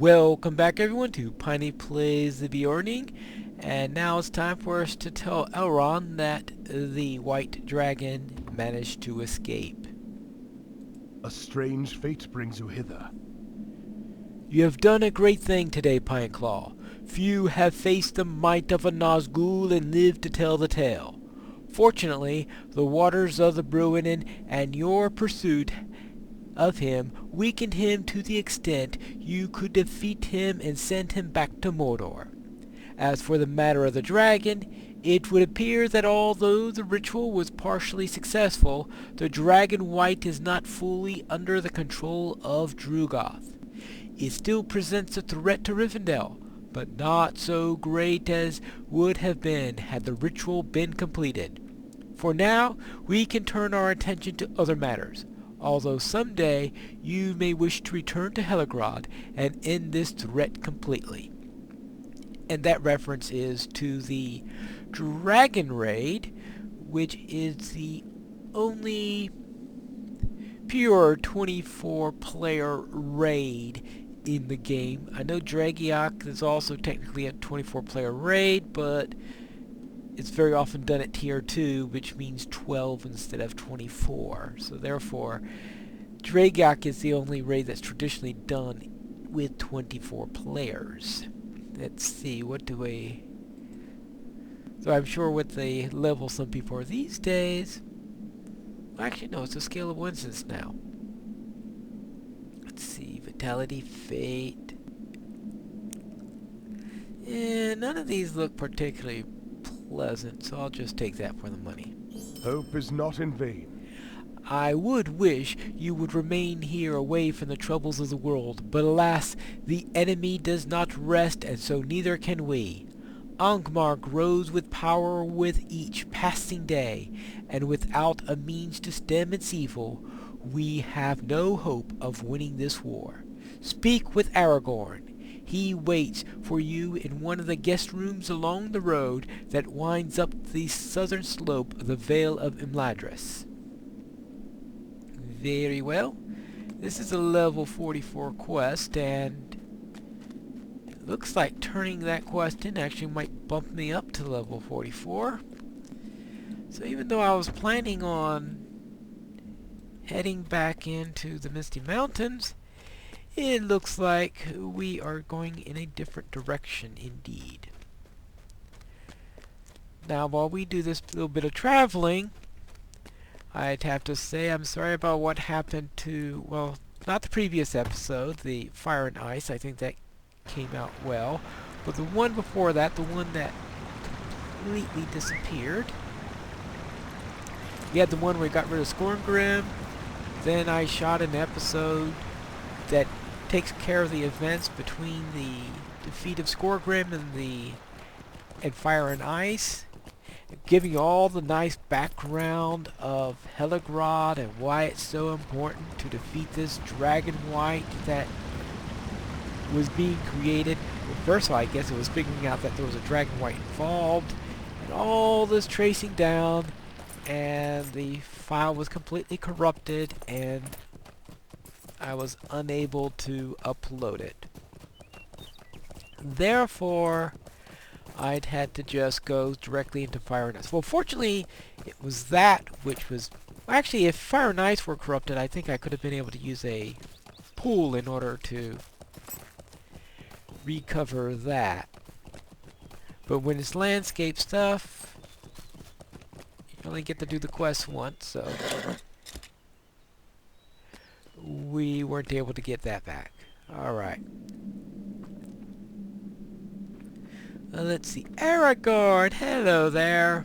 Welcome back everyone to Piney Plays the Beorning, and now it's time for us to tell Elrond that the white dragon managed to escape. A strange fate brings you hither. You have done a great thing today, Pineclaw. Few have faced the might of a Nazgul and lived to tell the tale. Fortunately, the waters of the Bruinen and your pursuit of him weakened him to the extent you could defeat him and send him back to Mordor. As for the matter of the dragon, it would appear that although the ritual was partially successful, the dragon white is not fully under the control of Drugoth. It still presents a threat to Rivendell, but not so great as would have been had the ritual been completed. For now, we can turn our attention to other matters, although someday you may wish to return to Heligrod and end this threat completely. And that reference is to the Dragon Raid, which is the only pure 24-player raid in the game. I know Dragiok is also technically a 24-player raid, but it's very often done at tier 2, which means 12 instead of 24. So therefore, Dragiok is the only raid that's traditionally done with 24 players. Let's see, what do we... So I'm sure what the level some people are these days... Actually, no, it's a scale of instance now. Let's see, Vitality, Fate... And none of these look particularly pleasant, so I'll just take that for the money. Hope is not in vain. I would wish you would remain here away from the troubles of the world, but alas, the enemy does not rest, and so neither can we. Angmar grows with power with each passing day, and without a means to stem its evil, we have no hope of winning this war. Speak with Aragorn. He waits for you in one of the guest rooms along the road that winds up the southern slope of the Vale of Imladris. Very well. This is a level 44 quest, and it looks like turning that quest in actually might bump me up to level 44. So even though I was planning on heading back into the Misty Mountains, it looks like we are going in a different direction indeed. Now, while we do this little bit of traveling, I'd have to say I'm sorry about what happened to, well, not the previous episode, the Fire and Ice. I think that came out well. But the one before that, the one that completely disappeared. We had the one where we got rid of Skorngrim. Then I shot an episode that takes care of the events between the defeat of Skorngrim and Fire and Ice, giving you all the nice background of Heligrod and why it's so important to defeat this dragon white that was being created. Well, first of all, I guess it was figuring out that there was a dragon white involved, and all this tracing down, and the file was completely corrupted, and I was unable to upload it. Therefore, I'd had to just go directly into Fire and Ice. Well, fortunately, it was that which was... Actually, if Fire and Ice were corrupted, I think I could have been able to use a pool in order to recover that. But when it's landscape stuff, you only get to do the quest once, so... we weren't able to get that back. Alright. Let's see. Aragorn! Hello there!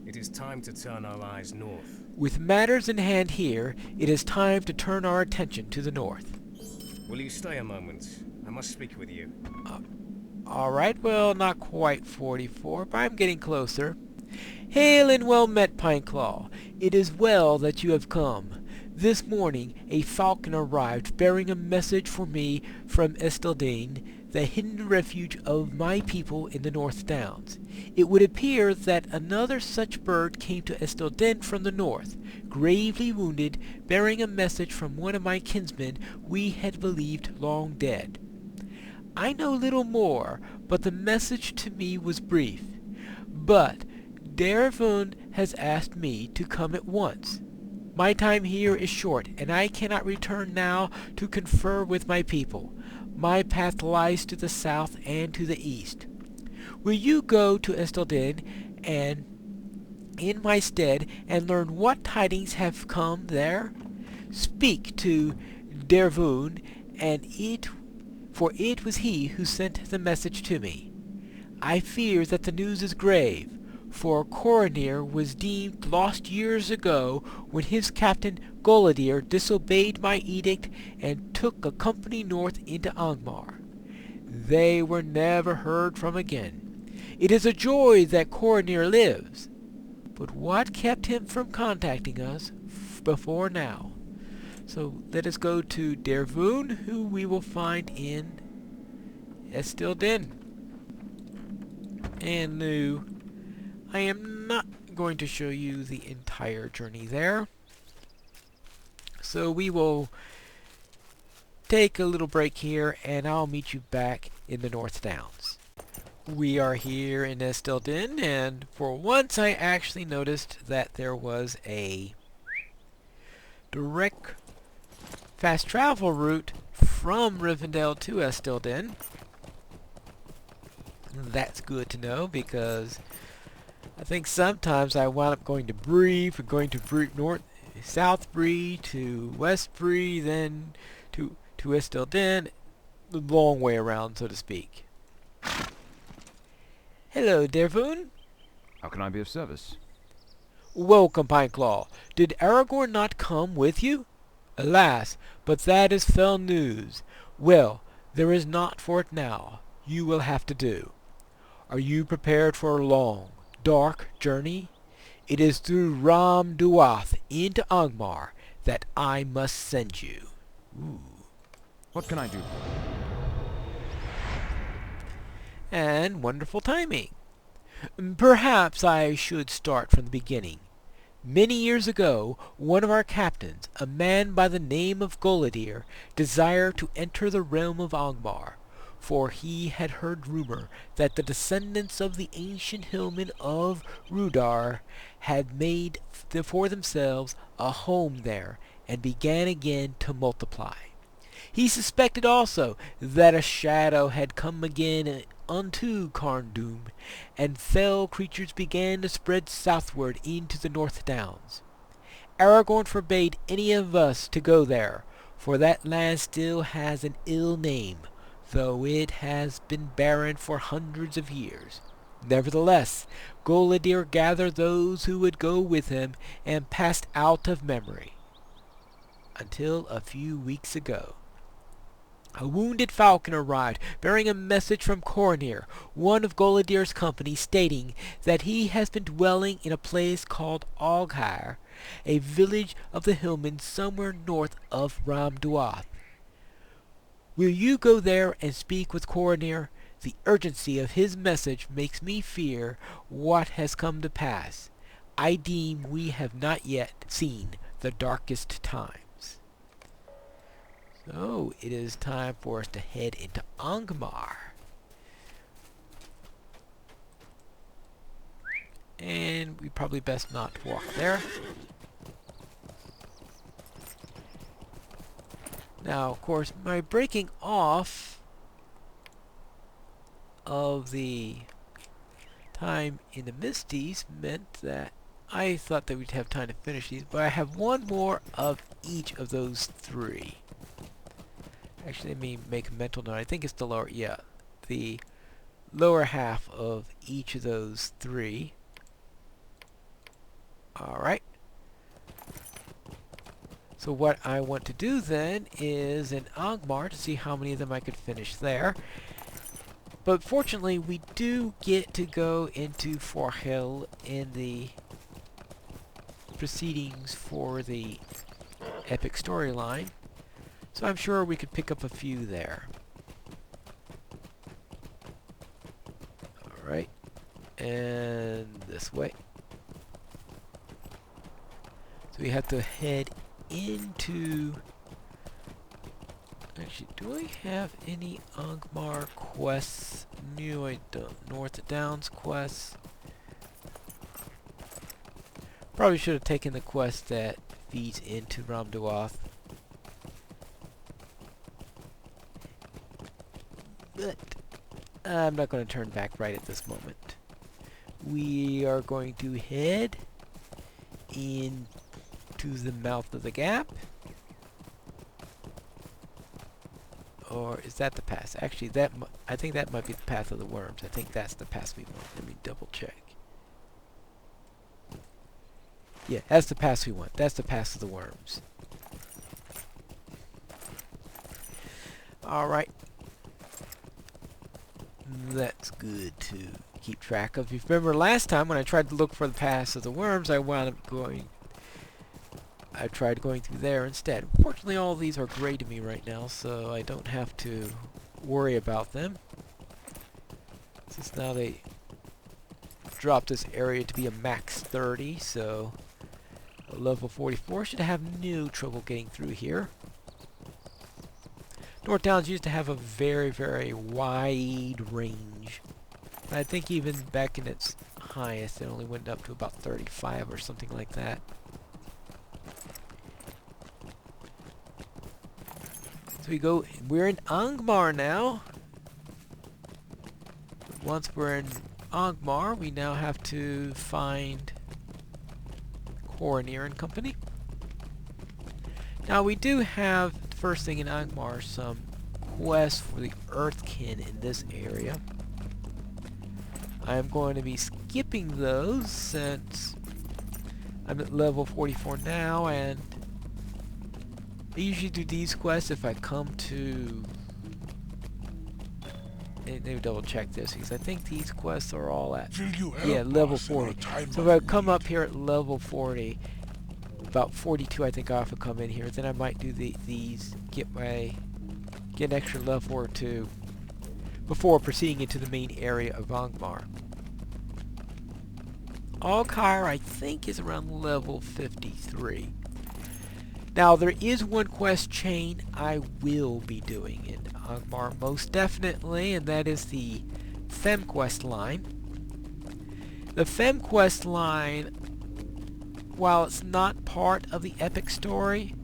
It is time to turn our eyes north. With matters in hand here, it is time to turn our attention to the north. Will you stay a moment? I must speak with you. Alright, well, not quite 44, but I'm getting closer. Hail and well met, Pineclaw. It is well that you have come. This morning, a falcon arrived bearing a message for me from Esteldain, the hidden refuge of my people in the North Downs. It would appear that another such bird came to Esteldain from the north, gravely wounded, bearing a message from one of my kinsmen we had believed long dead. I know little more, but the message to me was brief. But Dervun has asked me to come at once. My time here is short, and I cannot return now to confer with my people. My path lies to the south and to the east. Will you go to Estelden and in my stead and learn what tidings have come there? Speak to Dervun, for it was he who sent the message to me. I fear that the news is grave, for Coronir was deemed lost years ago when his captain Golidir disobeyed my edict and took a company north into Angmar. They were never heard from again. It is a joy that Coronir lives, but what kept him from contacting us before now? So let us go to Dervun, who we will find in Estelden. And no, I am not going to show you the entire journey there. So we will take a little break here, and I'll meet you back in the North Downs. We are here in Estelden, and for once I actually noticed that there was a direct fast travel route from Rivendell to Estelden. That's good to know, because I think sometimes I wound up going to Bree, for going to South Bree to West Bree, then to Estelden, the long way around, so to speak. Hello, Dervun. How can I be of service? Welcome, Pineclaw. Did Aragorn not come with you? Alas, but that is fell news. Well, there is naught for it now. You will have to do. Are you prepared for a long, dark journey? It is through Ram Duath into Angmar that I must send you. Ooh. What can I do? And wonderful timing. Perhaps I should start from the beginning. Many years ago, one of our captains, a man by the name of Golidir, desired to enter the realm of Angmar, for he had heard rumor that the descendants of the ancient hillmen of Rudar had made for themselves a home there, and began again to multiply. He suspected also that a shadow had come again unto Carndum, and fell creatures began to spread southward into the North Downs. Aragorn forbade any of us to go there, for that land still has an ill name, though it has been barren for hundreds of years. Nevertheless, Golidir gathered those who would go with him, and passed out of memory, until a few weeks ago. A wounded falcon arrived, bearing a message from Coronir, one of Golidir's company, stating that he has been dwelling in a place called Alghire, a village of the hillmen somewhere north of Ram Duath. Will you go there and speak with Coronir? The urgency of his message makes me fear what has come to pass. I deem we have not yet seen the darkest time. So, it is time for us to head into Angmar. And we probably best not walk there. Now, of course, my breaking off of the time in the Misties meant that I thought that we'd have time to finish these, but I have one more of each of those three. Actually, let me make a mental note. I think it's the lower, yeah, the lower half of each of those three. Alright. So what I want to do then is in Angmar to see how many of them I could finish there. But fortunately, we do get to go into Forhel in the proceedings for the epic storyline. So I'm sure we could pick up a few there. Alright. And this way. So we have to head into Actually, do I have any Angmar quests? No, I don't. North Downs quests. Probably should have taken the quest that feeds into Ramduath. But I'm not going to turn back right at this moment. We are going to head into the mouth of the gap. Or is that the pass? Actually, I think that might be the path of the worms. I think that's the pass we want. Let me double check. Yeah, that's the pass we want. That's the pass of the worms. Alright. That's good to keep track of. If you remember last time when I tried to look for the pass of the worms, I tried going through there instead. Fortunately, all of these are gray to me right now, so I don't have to worry about them. Since now they dropped this area to be a max 30, so a level 44 should have no trouble getting through here. North Downs used to have a very, very wide range. I think even back in its highest, it only went up to about 35 or something like that. So we're in Angmar now. Once we're in Angmar, we now have to find Coronir and company. Now we do have, first thing in Angmar, some quests for the Earthkin in this area. I'm going to be skipping those since I'm at level 44 now, and I usually do these quests if I come to... Let me double check this, because I think these quests are all at... Yeah, level 40. So if I come up here at level 40, about 42 I think I have to come in here, then I might do these, get an extra level or two before proceeding into the main area of Angmar. Alkire, I think, is around level 53. Now, there is one quest chain I will be doing in Angmar, most definitely, and that is the FemQuest line. The FemQuest line, while it's not part of the epic story,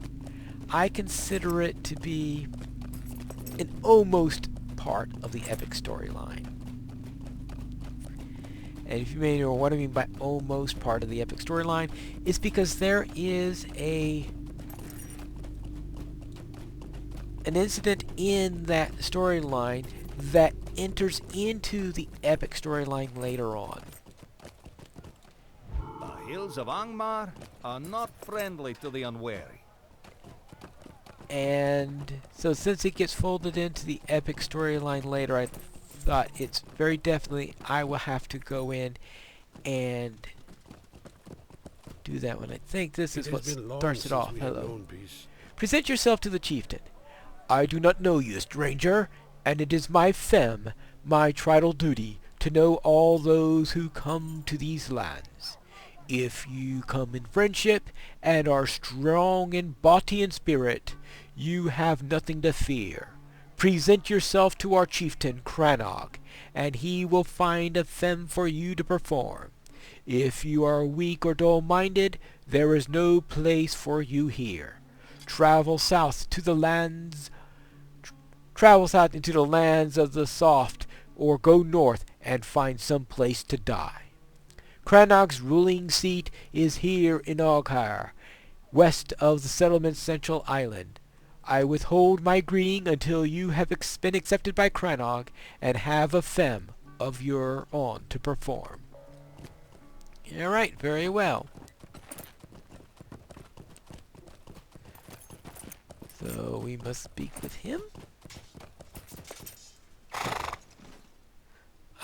I consider it to be an almost part of the epic storyline. And if you may know what I mean by almost part of the epic storyline, it's because there is an incident in that storyline that enters into the epic storyline later on. The hills of Angmar are not friendly to the unwary. And so since it gets folded into the epic storyline later, I thought it's very definitely I will have to go in and do that one. I think this is what starts it off. Hello. Present yourself to the chieftain. I do not know you, stranger, and it is my fem, my tridal duty, to know all those who come to these lands. If you come in friendship and are strong in body and spirit, you have nothing to fear. Present yourself to our chieftain, Crannog, and he will find a fem for you to perform. If you are weak or dull-minded, there is no place for you here. Travel south into the lands of the soft, or go north and find some place to die. Crannog's ruling seat is here in Alkire, west of the settlement's central island. I withhold my greeting until you have been accepted by Crannog and have a fem of your own to perform. Alright, very well. So we must speak with him.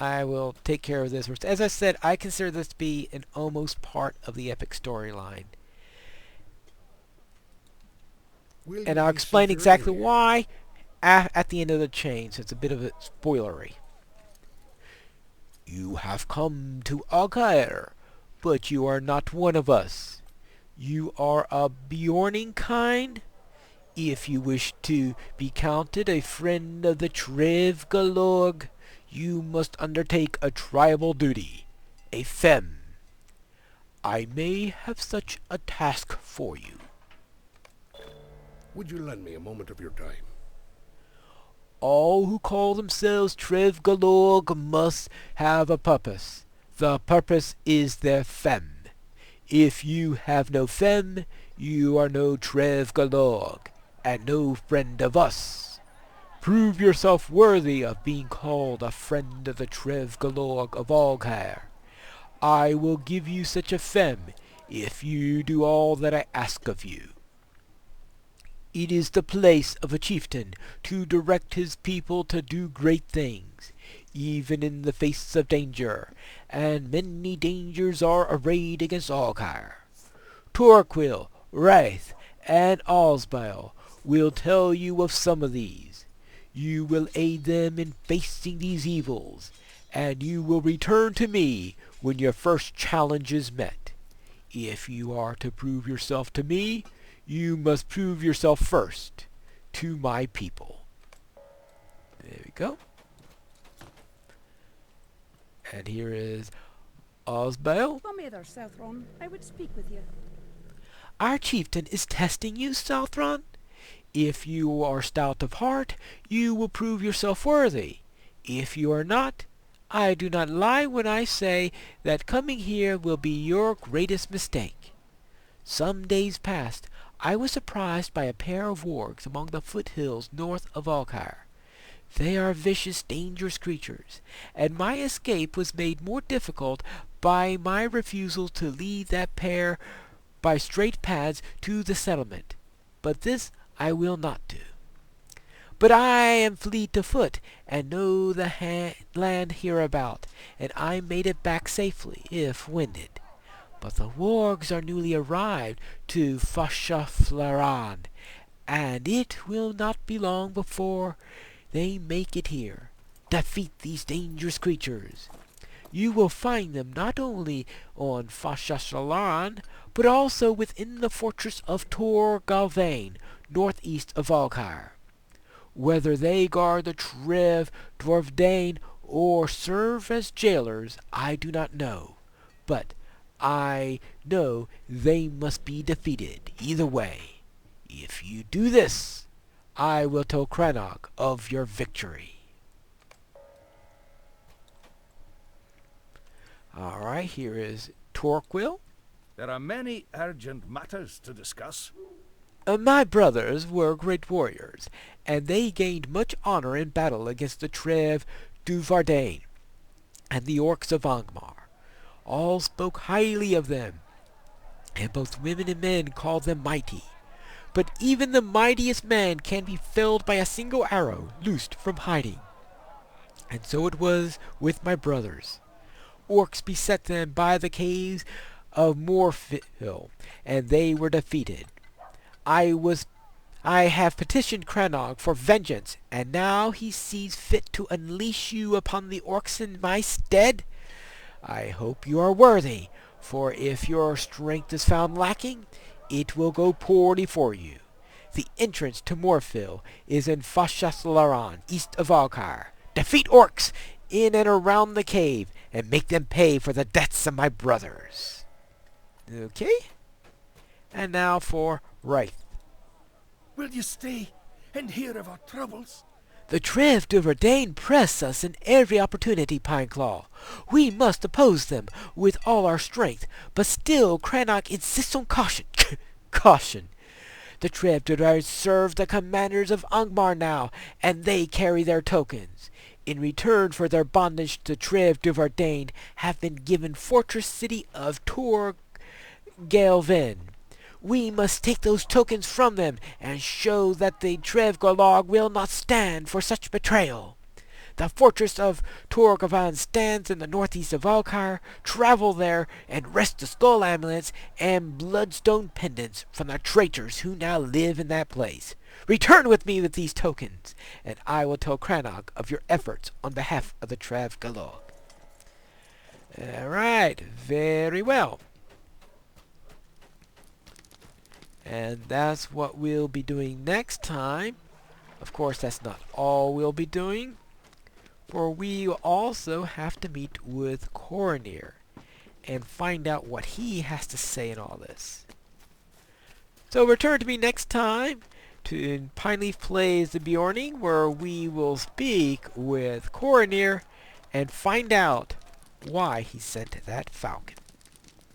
I will take care of this first. As I said, I consider this to be an almost part of the epic storyline. And I'll explain exactly why at the end of the chain, so it's a bit of a spoilery. You have come to Alkire, but you are not one of us. You are a Beorning kind? If you wish to be counted a friend of the Trevgalorg, you must undertake a tribal duty, a fem. I may have such a task for you. Would you lend me a moment of your time? All who call themselves Trevgalorg must have a purpose. The purpose is their fem. If you have no fem, you are no Trevgalorg, and no friend of us. Prove yourself worthy of being called a friend of the Trevgalorg of Algar. I will give you such a fem if you do all that I ask of you. It is the place of a chieftain to direct his people to do great things, even in the face of danger, and many dangers are arrayed against Algar. Torquil, Wraith, and Osbile will tell you of some of these. You will aid them in facing these evils, and you will return to me when your first challenge is met. If you are to prove yourself to me, you must prove yourself first to my people. There we go. And here is Osbile. Come hither, Southron. I would speak with you. Our chieftain is testing you, Southron. If you are stout of heart, you will prove yourself worthy. If you are not, I do not lie when I say that coming here will be your greatest mistake. Some days past, I was surprised by a pair of wargs among the foothills north of Algar. They are vicious, dangerous creatures, and my escape was made more difficult by my refusal to lead that pair by straight paths to the settlement. But this I will not do. But I am fleet of foot, and know the land hereabout, and I made it back safely, if winded. But the wargs are newly arrived to Fashaflaran, and it will not be long before they make it here. Defeat these dangerous creatures. You will find them not only on Fashaflaran, but also within the fortress of Tor Galvain, northeast of Algar. Whether they guard the Dwarfdane or serve as jailers, I do not know, but I know they must be defeated either way. If you do this, I will tell Crannog of your victory. Alright, here is Torquil. There are many urgent matters to discuss. My brothers were great warriors, and they gained much honor in battle against the Trev Duvardane and the orcs of Angmar. All spoke highly of them, and both women and men called them mighty. But even the mightiest man can be felled by a single arrow loosed from hiding. And so it was with my brothers. Orcs beset them by the caves of Morphil, and they were defeated. I have petitioned Crannog for vengeance, and now he sees fit to unleash you upon the orcs in my stead. I hope you are worthy, for if your strength is found lacking, it will go poorly for you. The entrance to Morphil is in Fashaslaran, east of Algar. Defeat orcs in and around the cave, and make them pay for the deaths of my brothers. Okay? And now for Wraith. Will you stay and hear of our troubles? The Trev Duvardane press us in every opportunity, Pineclaw. We must oppose them with all our strength, but still Crannog insists on caution. Caution. The Trev Duvardane serve the commanders of Angmar now, and they carry their tokens. In return for their bondage, the Trev Duvardane have been given fortress city of Tor Galvin. We must take those tokens from them and show that the Trevgalorg will not stand for such betrayal. The fortress of Torgavan stands in the northeast of Algar. Travel there and wrest the skull amulets and bloodstone pendants from the traitors who now live in that place. Return with me with these tokens, and I will tell Crannog of your efforts on behalf of the Trevgalorg. Alright, very well. And that's what we'll be doing next time. Of course, that's not all we'll be doing, for we also have to meet with Coronir and find out what he has to say in all this. So return to me next time to Pineleaf Plays the Beorning, where we will speak with Coronir and find out why he sent that falcon.